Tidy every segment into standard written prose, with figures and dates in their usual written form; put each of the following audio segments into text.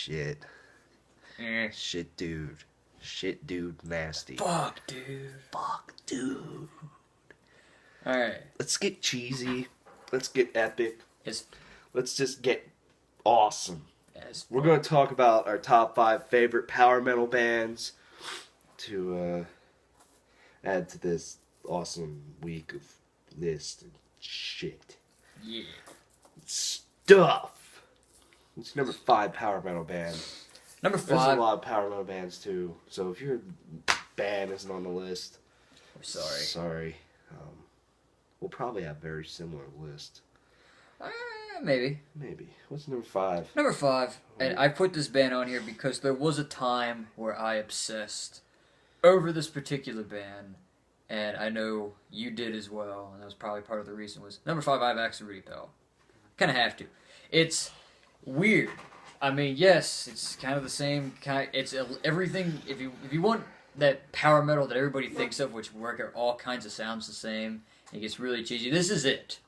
shit. Shit, dude. Shit, dude, nasty. Fuck, dude. Fuck, dude. Alright. Let's get cheesy. Let's get epic. It's Let's just get awesome. as We're going to talk about our top 5 favorite power metal bands to add to this awesome week of list and shit. Yeah. Stuff. It's number 5 power metal band. Number There's a 5. lot of power metal bands too. So if your band isn't on the list, I'm sorry. Sorry. We'll probably have very similar list. Maybe. Maybe. What's number 5? Number 5. And I put this band on here because there was a time where I obsessed over this particular band. And I know you did as well. And that was probably part of the reason was number 5, I have Axe to Repel. Kind of have to. It's weird. I mean, yes, it's kind of the same kind. It's everything. If you want that power metal that everybody thinks of, which work all kinds of sounds the same, and it gets really cheesy. This is it.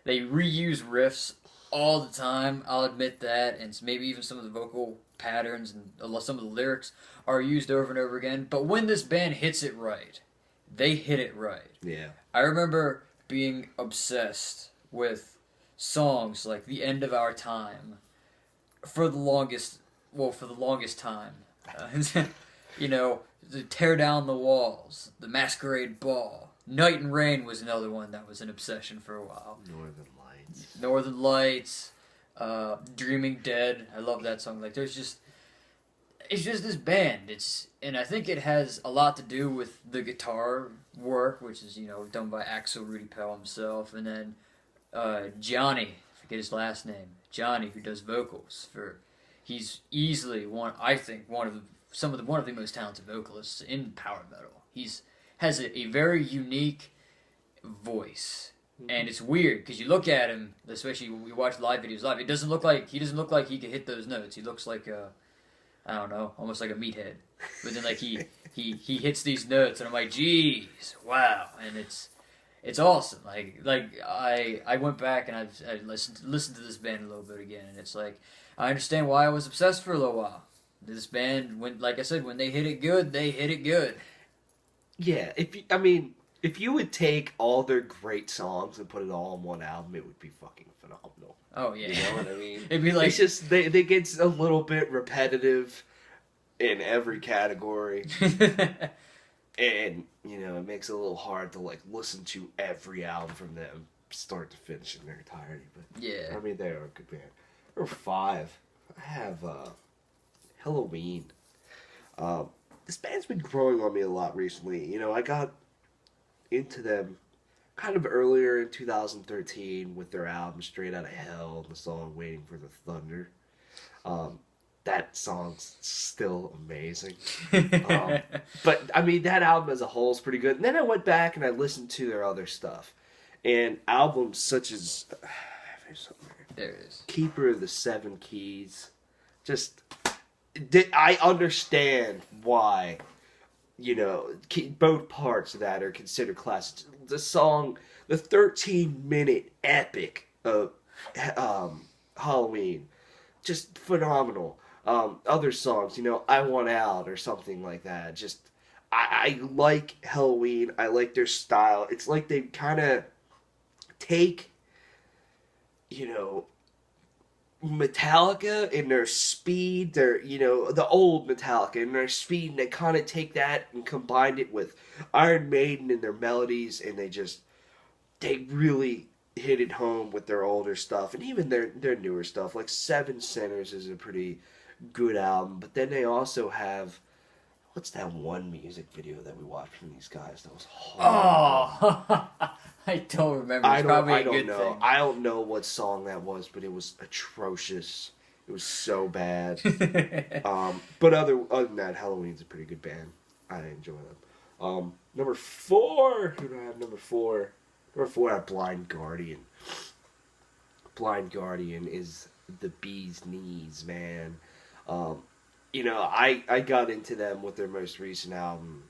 They reuse riffs all the time. I'll admit that, and maybe even some of the vocal patterns and some of the lyrics are used over and over again. But when this band hits it right, they hit it right. Yeah. I remember being obsessed with songs like "The End of Our Time." For the longest time. You know, the Tear Down the Walls, the Masquerade Ball. Night and Rain was another one that was an obsession for a while. Northern Lights, Dreaming Dead. I love that song. Like, it's just this band. And I think it has a lot to do with the guitar work, which is, done by Axel Rudy Pell himself. And then Johnny, I forget his last name. Johnny, who does vocals he's easily one of the most talented vocalists in power metal. Has a very unique voice, and it's weird because you look at him, especially when we watch live videos. He doesn't look like he can hit those notes. He looks like I don't know, almost like a meathead. But then like he hits these notes, and I'm like, geez, wow, and it's awesome. Like I went back and I listened to this band a little bit again, and it's like I understand why I was obsessed for a little while. This band, when they hit it good, they hit it good. Yeah, if you would take all their great songs and put it all on one album, it would be fucking phenomenal. Oh yeah, you know what I mean? It'd be like it's just they get a little bit repetitive in every category. And, it makes it a little hard to, listen to every album from them, start to finish in their entirety. But, yeah. I mean, they are a good band. Number 5, I have, Halloween. This band's been growing on me a lot recently. I got into them kind of earlier in 2013 with their album Straight Outta Hell and the song Waiting for the Thunder. That song's still amazing. But, that album as a whole is pretty good. And then I went back and I listened to their other stuff. And albums such as... there it is. Keeper of the Seven Keys. Just... I understand why, both parts of that are considered classics. The song, the 13-minute epic of Halloween, just phenomenal. Other songs, I Want Out or something like that. Just, I like Halloween. I like their style. It's like they kind of take, Metallica in their speed, the old Metallica in their speed, and they kind of take that and combined it with Iron Maiden and their melodies, and they really hit it home with their older stuff, and even their newer stuff. Like Seven Sinners is a pretty good album, but then they also have, what's that one music video that we watched from these guys that was horrible? Oh, I don't remember. It's probably a good thing. I don't know what song that was, but it was atrocious. It was so bad. But other than that, Halloween's a pretty good band. I enjoy them. Number 4. Who do I have number 4? Number 4, I have Blind Guardian. Blind Guardian is the bee's knees, man. I got into them with their most recent album,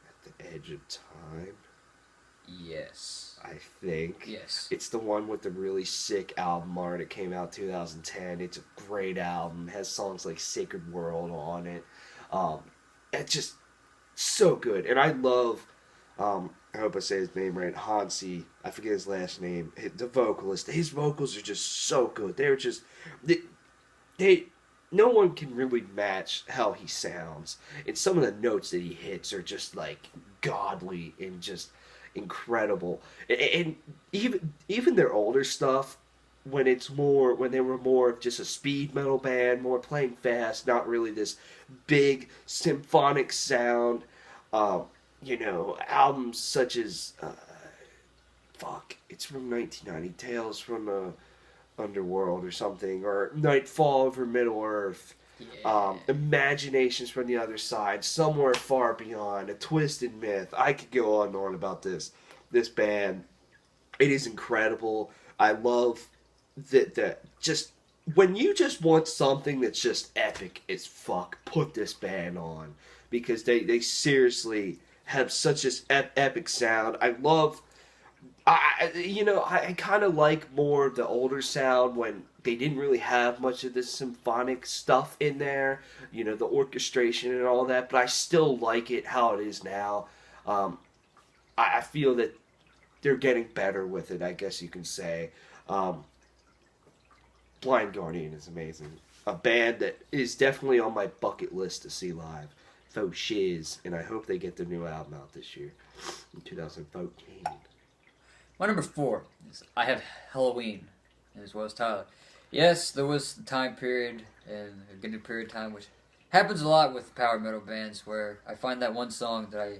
At the Edge of Time. Yes. I think. Yes. It's the one with the really sick album art. It came out 2010. It's a great album. It has songs like Sacred World on it. Um, it's just so good. And I love, I hope I say his name right, Hansi. I forget his last name. The vocalist. His vocals are just so good. They're just, they no one can really match how he sounds. And some of the notes that he hits are just like godly and just incredible. And even their older stuff, when they were more of just a speed metal band, more playing fast, not really this big symphonic sound. Albums such as it's from 1990, Tales from the Underworld or something, or Nightfall over Middle Earth, Yeah. Imaginations from the Other Side, Somewhere Far Beyond, A Twisted Myth. I could go on and on about this band. It is incredible. I love that just when you just want something that's just epic as fuck, put this band on because they seriously have such this epic sound. I love I kind of like more the older sound when they didn't really have much of this symphonic stuff in there, the orchestration and all that, but I still like it how it is now. I feel that they're getting better with it, I guess you can say. Um, Blind Guardian is amazing. A band that is definitely on my bucket list to see live. Faux Shiz, and I hope they get their new album out this year in 2014. My number 4 is I have Halloween, as well as Tyler. Yes, there was the time period and a good period of time, which happens a lot with power metal bands, where I find that one song that I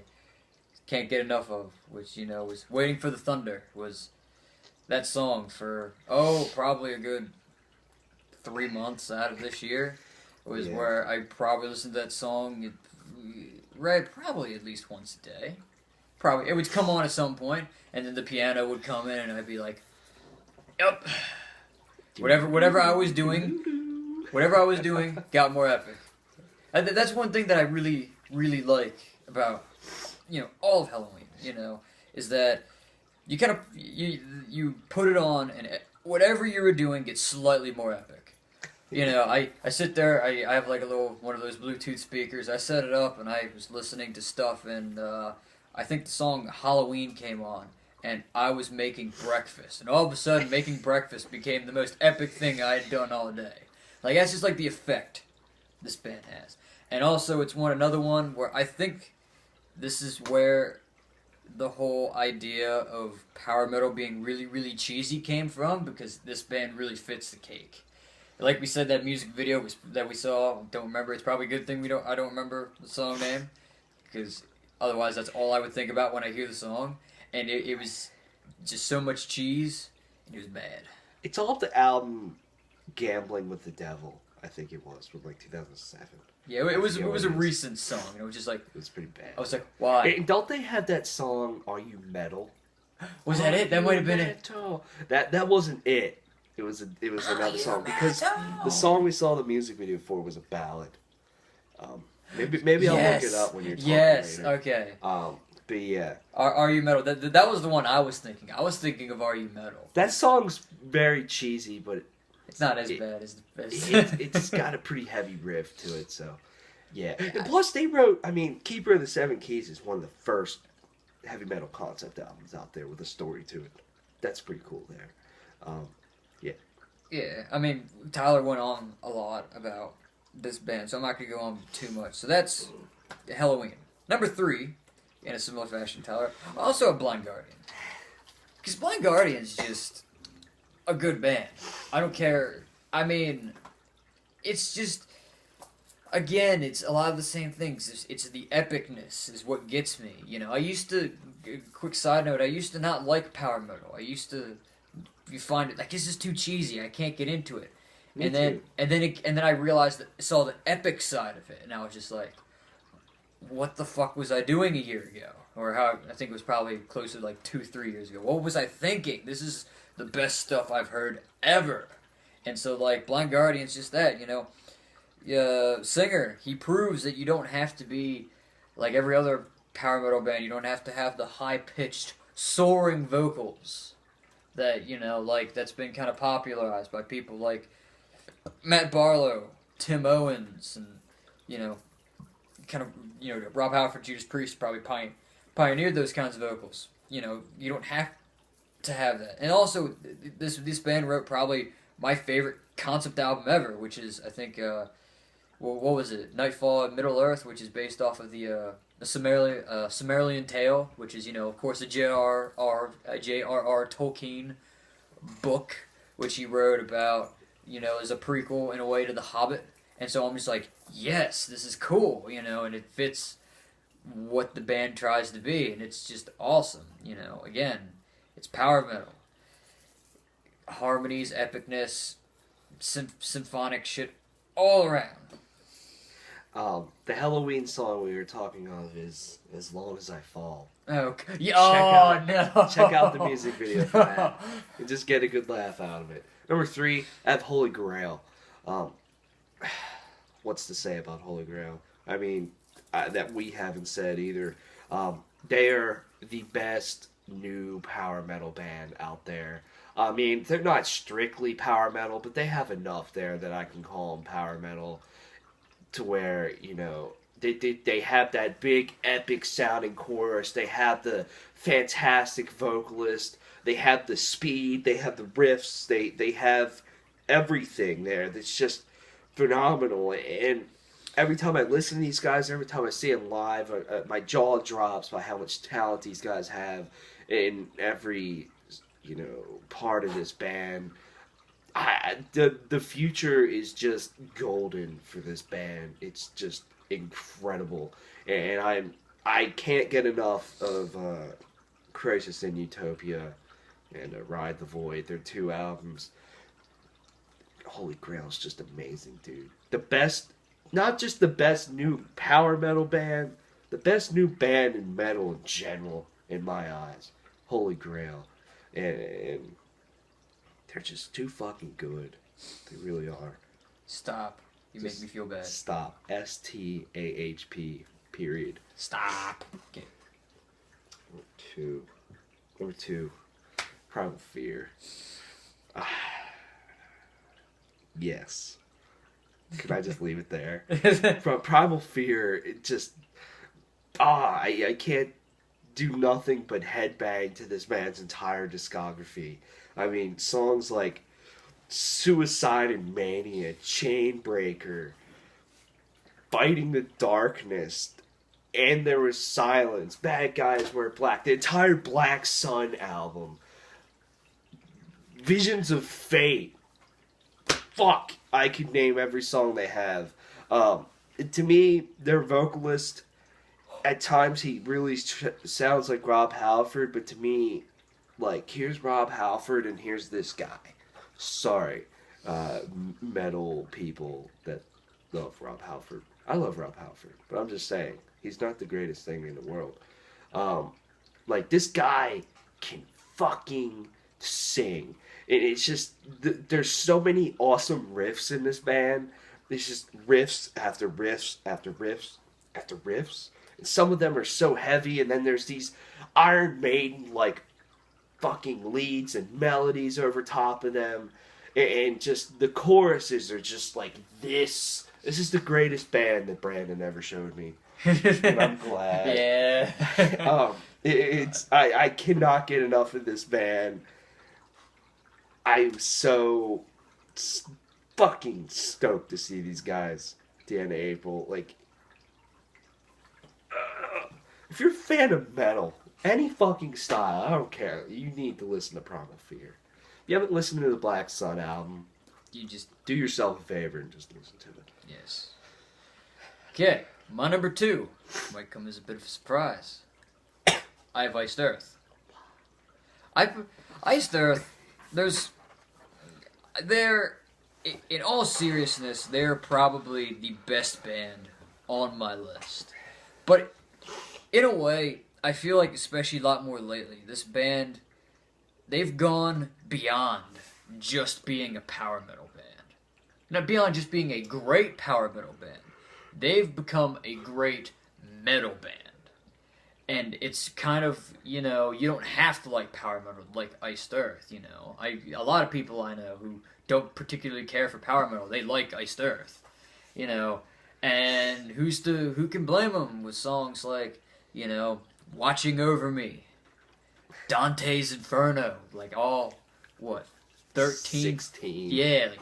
can't get enough of, which was "Waiting for the Thunder." Was that song for probably a good 3 months out of this year? It was where I probably listened to that song, probably at least once a day. Probably it would come on at some point, and then the piano would come in, and I'd be like, "Yep." Whatever I was doing, got more epic. That's one thing that I really, really like about all of Halloween. Is that you kind of you put it on, and whatever you were doing gets slightly more epic. I sit there. I have like a little one of those Bluetooth speakers. I set it up, and I was listening to stuff, and I think the song Halloween came on, and I was making breakfast. And all of a sudden, making breakfast became the most epic thing I had done all day. Like, that's just like the effect this band has. And also, it's another one where I think this is where the whole idea of power metal being really, really cheesy came from, because this band really fits the cake. Like we said, that music video that we saw, don't remember. It's probably a good thing I don't remember the song name, because otherwise, that's all I would think about when I hear the song. And it was just so much cheese, and it was bad. It's all the album Gambling with the Devil, I think it was, from like 2007. Yeah, it was a recent song. It was just like... It was pretty bad. I was like, why? And don't they have that song, Are You Metal? Was that it? That might have been it. That wasn't it. It was another song, because the song we saw the music video for was a ballad. Maybe I'll look it up when you're talking later. Okay. But yeah. Are You Metal? That was the one I was thinking. I was thinking of Are You Metal. That song's very cheesy, but it's not as bad as it's got a pretty heavy riff to it, so yeah. And plus they wrote, Keeper of the Seven Keys is one of the first heavy metal concept albums out there with a story to it. That's pretty cool there. Yeah, Tyler went on a lot about this band, so I'm not going to go on too much. So that's Halloween. Number 3, in a similar fashion, Tyler, also a Blind Guardian. Because Blind Guardian's just a good band. I don't care. It's just, again, it's a lot of the same things. It's the epicness is what gets me. Quick side note, I used to not like power metal. I used to... You find it like, this is too cheesy. I can't get into it. And then I realized that I saw the epic side of it, and I was just like, what the fuck was I doing a year ago? Or how I think it was probably closer to like 2-3 years ago. What was I thinking? This is the best stuff I've heard ever. And so like Blind Guardian's just that, singer, he proves that you don't have to be like every other power metal band. You don't have to have the high pitched soaring vocals that, like, that's been kind of popularized by people like Matt Barlow, Tim Owens, and, kind of, Rob Halford, Judas Priest probably pioneered those kinds of vocals. You don't have to have that. And also, this band wrote probably my favorite concept album ever, which is, I think, what was it? Nightfall at Middle Earth, which is based off of the Sumerian Tale, which is, of course, a J.R.R. Tolkien book, which he wrote about, as a prequel in a way to The Hobbit. And so I'm just like, yes, this is cool, and it fits what the band tries to be, and it's just awesome, Again, it's power metal. Harmonies, epicness, symphonic shit all around. The Halloween song we were talking of is As Long As I Fall. Oh, yeah, no. Check out the music video for that. And just get a good laugh out of it. Number 3, I have Holy Grail. What's to say about Holy Grail? I mean, that we haven't said either. They are the best new power metal band out there. I mean, they're not strictly power metal, but they have enough there that I can call them power metal to where, they have that big epic sounding chorus. They have the fantastic vocalist. They have the speed. They have the riffs. They have everything there that's just phenomenal. And every time I listen to these guys, every time I see them live, my jaw drops by how much talent these guys have in every, part of this band. The future is just golden for this band. It's just incredible, and I can't get enough of Crisis in Utopia and Ride the Void. They're 2 albums. Holy Grail is just amazing, dude. The best, not just the best new power metal band, the best new band in metal in general, in my eyes. Holy Grail. And they're just too fucking good. They really are. Stop. You make me feel bad. Stop. STAHP. Period. Stop. Okay. Number two. Primal Fear. Yes. Can I just leave it there? From Primal Fear, it just... I can't do nothing but headbang to this man's entire discography. I mean, songs like Suicide and Mania, Chainbreaker, Fighting the Darkness, And There Was Silence, Bad Guys Wear Black, the entire Black Sun album, Visions of Fate. Fuck, I could name every song they have. To me, their vocalist, at times he really sounds like Rob Halford, but to me, like, here's Rob Halford and here's this guy. Sorry, metal people that love Rob Halford. I love Rob Halford, but I'm just saying, he's not the greatest thing in the world. Like, this guy can fucking sing. It's just, there's so many awesome riffs in this band. There's just riffs after riffs after riffs after riffs. And some of them are so heavy, and then there's these Iron Maiden, like, fucking leads and melodies over top of them. And just, the choruses are just like this. This is the greatest band that Brandon ever showed me. And I'm glad. Yeah. I cannot get enough of this band. I'm so fucking stoked to see these guys at the end of April. Like, if you're a fan of metal, any fucking style, I don't care, you need to listen to Primal Fear. If you haven't listened to the Black Sun album, You just... do yourself a favor and just listen to it. Yes. Okay, my number 2 might come as a bit of a surprise. I have Iced Earth. Iced Earth, they're, in all seriousness, they're probably the best band on my list. But, in a way, I feel like, especially a lot more lately, this band, they've gone beyond just being a power metal band. Not beyond just being a great power metal band. They've become a great metal band. and it's kind of, you know, you don't have to like power metal like Iced Earth. You know, a lot of people I know who don't particularly care for power metal, they like Iced Earth. You know, and who can blame them with songs like, you know, Watching Over Me, Dante's Inferno, like all what 13, 16. yeah, like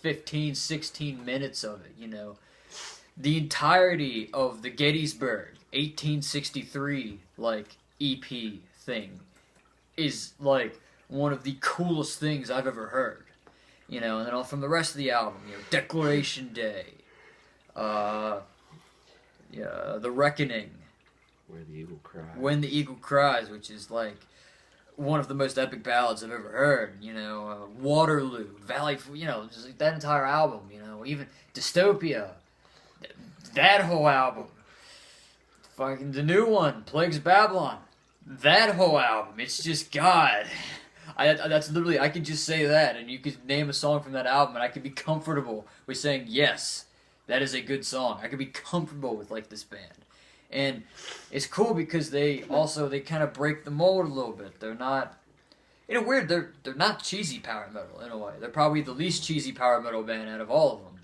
15, 16 minutes of it. You know, the entirety of the Gettysburg 1863 like EP thing is like one of the coolest things I've ever heard. You know, and then all from the rest of the album, you know, Declaration Day, uh, yeah, The Reckoning, Where the Eagle Cries. When the Eagle Cries, which is like one of the most epic ballads I've ever heard. You know, Waterloo, Valley, you know, just like that entire album. You know, even Dystopia, that whole album. Fucking the new one, Plagues of Babylon, that whole album. It's just God. That's literally, I could just say that, and you could name a song from that album, and I could be comfortable with saying yes, that is a good song. I could be comfortable with like this band, and it's cool because they kind of break the mold a little bit. They're not, in a weird, they're not cheesy power metal in a way. They're probably the least cheesy power metal band out of all of them,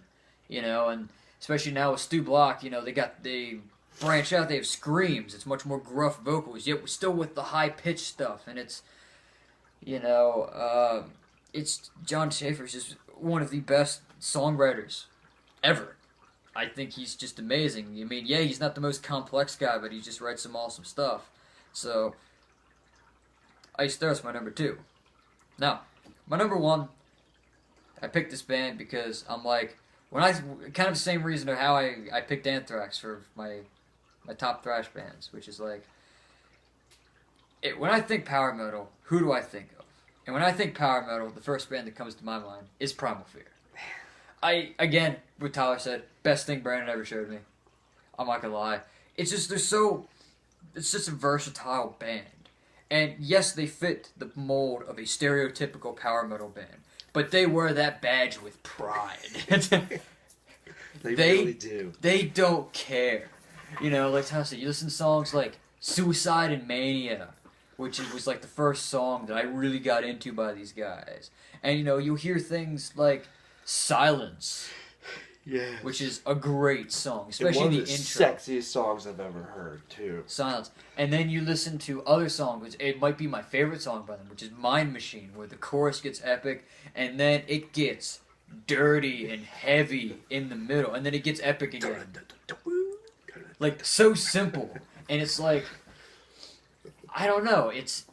you know, and especially now with Stu Block, you know, they branch out. They have screams. It's much more gruff vocals, yet still with the high pitched stuff, and it's. You know, it's John Schaefer's just one of the best songwriters ever. I think he's just amazing. I mean, yeah, he's not the most complex guy, but he just writes some awesome stuff. So, Iced Earth's my number 2. Now, my number 1, I picked this band because I'm like, kind of the same reason of how I picked Anthrax for my top thrash bands, which is like, when I think power metal, who do I think of? And when I think power metal, the first band that comes to my mind is Primal Fear. Again, what Tyler said, best thing Brandon ever showed me. I'm not gonna lie. It's just, it's just a versatile band. And yes, they fit the mold of a stereotypical power metal band. But they wear that badge with pride. They really do. They don't care. You know, like Tyler said, you listen to songs like Suicide and Mania, which was like the first song that I really got into by these guys. And you know, you'll hear things like Silence, yeah, which is a great song, especially one of the the intro. sexiest songs I've ever heard, too. Silence. And then you listen to other songs, which it might be my favorite song by them, which is Mind Machine, where the chorus gets epic, and then it gets dirty and heavy in the middle, and then it gets epic again. Like, so simple. And it's like, I don't know. It's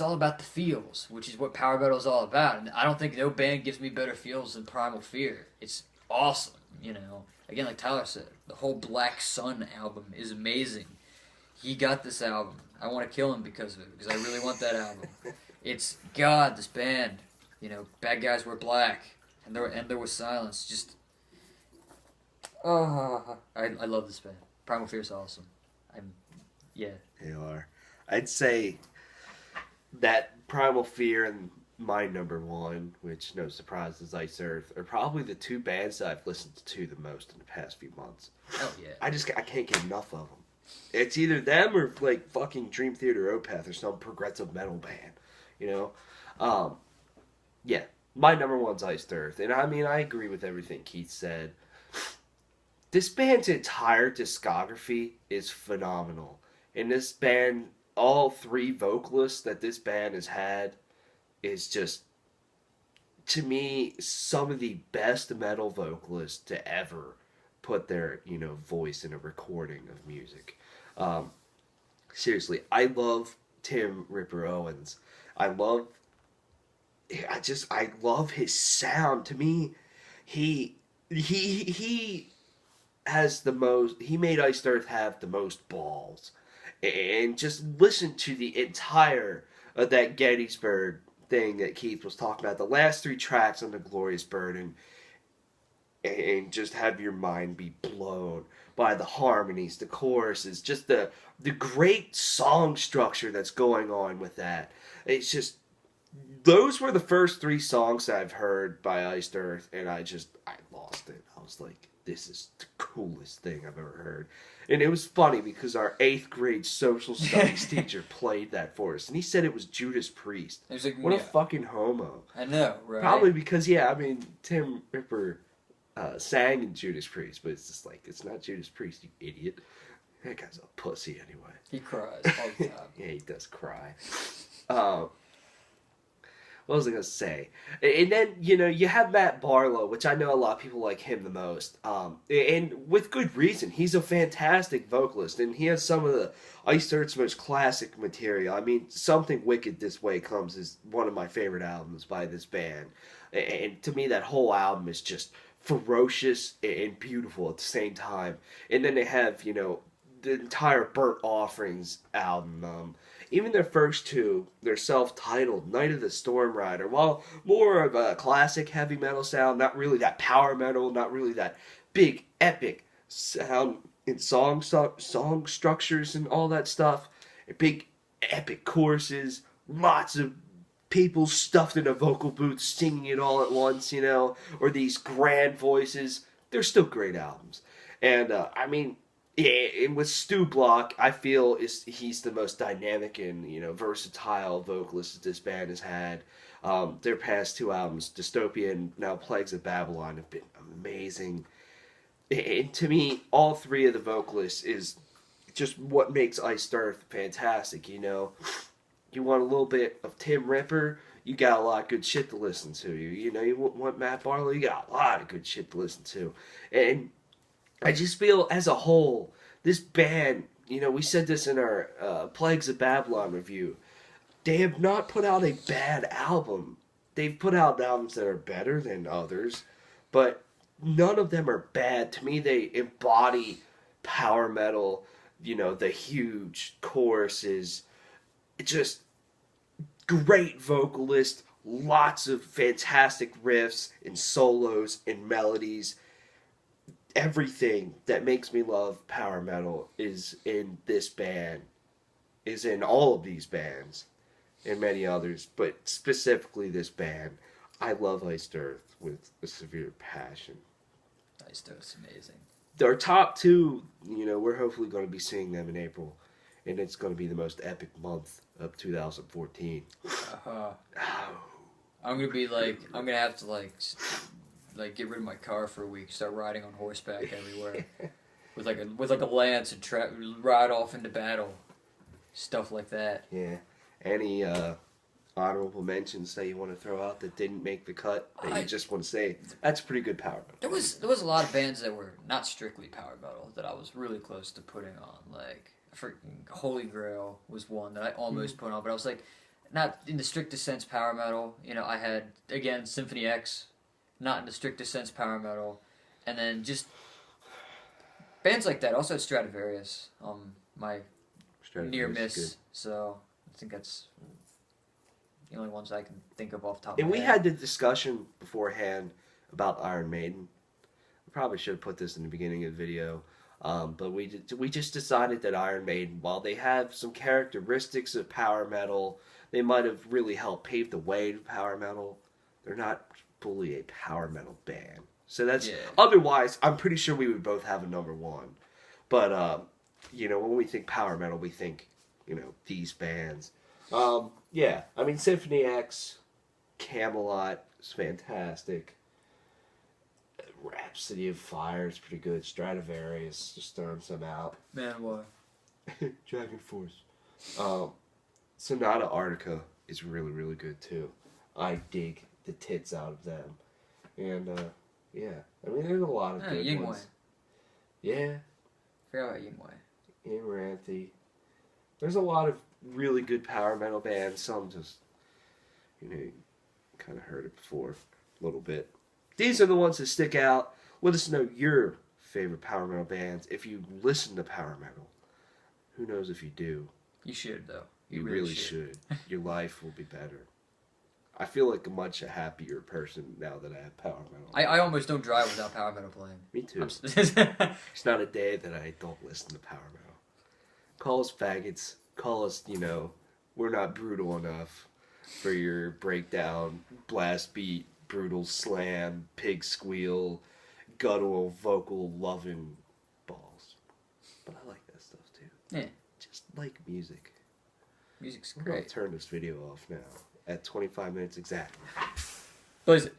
all about the feels, which is what power metal is all about. And I don't think no band gives me better feels than Primal Fear. It's awesome, you know. Again, like Tyler said, the whole Black Sun album is amazing. He got this album. I want to kill him because of it, because I really want that album. It's God, this band. You know, Bad Guys Wear Black, and there was Silence. Just, I love this band. Primal Fear is awesome. Yeah. They are. I'd say that Primal Fear and my number 1, which no surprise is Iced Earth, are probably the 2 bands that I've listened to the most in the past few months. Oh yeah. I can't get enough of them. It's either them or like fucking Dream Theater Opeth or some progressive metal band, you know. Yeah, my number 1's Iced Earth, and I mean I agree with everything Keith said. This band's entire discography is phenomenal. And this band, all 3 vocalists that this band has had is just, to me, some of the best metal vocalists to ever put their, you know, voice in a recording of music. Seriously, I love Tim Ripper Owens. I love his sound. To me, he has the most, he made Iced Earth have the most balls. And just listen to the entire of that Gettysburg thing that Keith was talking about. The last 3 tracks on The Glorious Burden. And just have your mind be blown by the harmonies, the choruses, just the great song structure that's going on with that. It's just, those were the first 3 songs that I've heard by Iced Earth, and I lost it. I was like, this is the coolest thing I've ever heard. And it was funny because our 8th grade social studies teacher played that for us. And he said it was Judas Priest. It was like, What a fucking homo. I know, right? Probably because, Tim Ripper sang in Judas Priest, but it's just like, it's not Judas Priest, you idiot. That guy's a pussy anyway. He cries all the time. Yeah, he does cry. What was I going to say? And then, you have Matt Barlow, which I know a lot of people like him the most. And with good reason. He's a fantastic vocalist, and he has some of the Iced Earth's most classic material. I mean, Something Wicked This Way Comes is one of my favorite albums by this band. And to me, that whole album is just ferocious and beautiful at the same time. And then they have, the entire Burnt Offerings album. Even their first two, they're self-titled, Night of the Storm Rider, while more of a classic heavy metal sound, not really that power metal, not really that big epic sound in song structures and all that stuff, big epic choruses, lots of people stuffed in a vocal booth singing it all at once, or these grand voices. They're still great albums. And, yeah, and with Stu Block, I feel he's the most dynamic and versatile vocalist that this band has had. Their past two albums, Dystopia and now Plagues of Babylon, have been amazing. And to me, all three of the vocalists is just what makes Iced Earth fantastic. You want a little bit of Tim Ripper, you got a lot of good shit to listen to. You want Matt Barlow, you got a lot of good shit to listen to. And I just feel, as a whole, this band, we said this in our Plagues of Babylon review, they have not put out a bad album. They've put out albums that are better than others, but none of them are bad. To me, they embody power metal, the huge choruses, just great vocalist, lots of fantastic riffs and solos and melodies. Everything that makes me love power metal is in this band, is in all of these bands, and many others, but specifically this band. I love Iced Earth with a severe passion. Iced Earth's amazing. Our top two, we're hopefully going to be seeing them in April, and it's going to be the most epic month of 2014. I'm going to have to get rid of my car for a week, start riding on horseback everywhere, with a lance and ride off into battle, stuff like that. Yeah. Any honorable mentions that you want to throw out that didn't make the cut that you just want to say that's pretty good power metal? There was a lot of bands that were not strictly power metal that I was really close to putting on. Like freaking Holy Grail was one that I almost put on, but I was like, not in the strictest sense power metal. I had again Symphony X. Not in the strictest sense power metal, and then just bands like that. Also had Stradivarius, my near miss. So I think that's the only ones I can think of off the top of my head. And we had the discussion beforehand about Iron Maiden. I probably should have put this in the beginning of the video, but we just decided that Iron Maiden, while they have some characteristics of power metal, they might have really helped pave the way to power metal. They're not fully a power metal band. So that's, otherwise, I'm pretty sure we would both have a number one. But, when we think power metal, we think, these bands. Symphony X, Camelot is fantastic. Rhapsody of Fire is pretty good. Stradivarius, just throwing some out. Manowar. Dragon Force. Sonata Arctica is really, really good, too. I dig the tits out of them. And, there's a lot of good Yingwei. ones. Yeah. Forgot about Yingwei. Amaranthi. There's a lot of really good power metal bands. Some just, kind of heard it before a little bit. These are the ones that stick out. Let us know your favorite power metal bands if you listen to power metal. Who knows if you do. You should, though. You really should. Your life will be better. I feel like a much happier person now that I have power metal. I almost don't drive without power metal playing. Me too. It's not a day that I don't listen to power metal. Call us faggots. Call us, we're not brutal enough for your breakdown, blast beat, brutal slam, pig squeal, guttural, vocal, loving balls. But I like that stuff too. Yeah. Just like music. Music's I'm gonna great. turn this video off now at 25 minutes exact. Blaze it.